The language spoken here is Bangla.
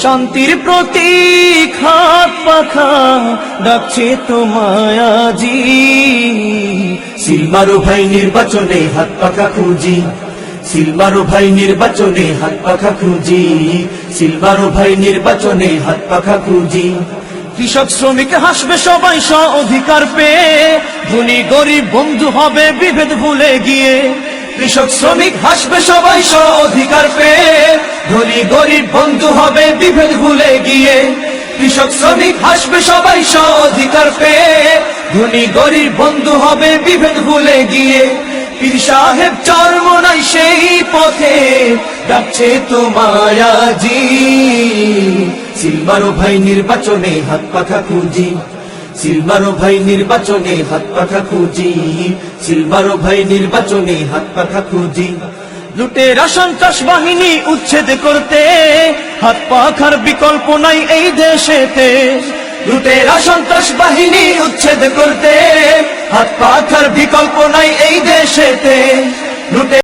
শান্তির প্রতীক হাত পাখা ডাকছে তোমায় আজি। সিল মারো ভাই নির্বাচনে হাত পাখা খুঁজি, সিল মারো ভাই নির্বাচনে হাত পাখা খুঁজি, সিল মারো ভাই নির্বাচনে হাত পাখা খুঁজি। কৃষক শ্রমিক হাসবে সবাই অধিকার পেয়ে, ধনী গরিব বন্ধু হবে বিভেদ ভুলে গিয়ে। কৃষক শ্রমিক হাসবে সবাই অধিকার পেয়ে, ধনী গরিব বন্ধু হবে বিভেদ ভুলে গিয়ে। কৃষক শ্রমিক হাসবে সবাই অধিকার পেয়ে, ধনী গরিব বন্ধু হবে বিভেদ ভুলে গিয়ে। পীর সাহেব চরমোনাই সেই পথে ডাকছে তোমায় আজি। সিল মারো ভাই নির্বাচনে হাত পাখা খুঁজি, সিল মারো ভাই নির্বাচনে হাত পাখা খুঁজি, সিল মারো ভাই নির্বাচনে হাত পাখা খুঁজি। লুটেরা সন্ত্রাস বাহিনী উচ্ছেদ করতে হাত পাখার বিকল্প নাই এই দেশেতে। লুটেরা সন্ত্রাস বাহিনী উচ্ছেদ করতে হাত পাখার বিকল্প নাই এই দেশেতে। লুটে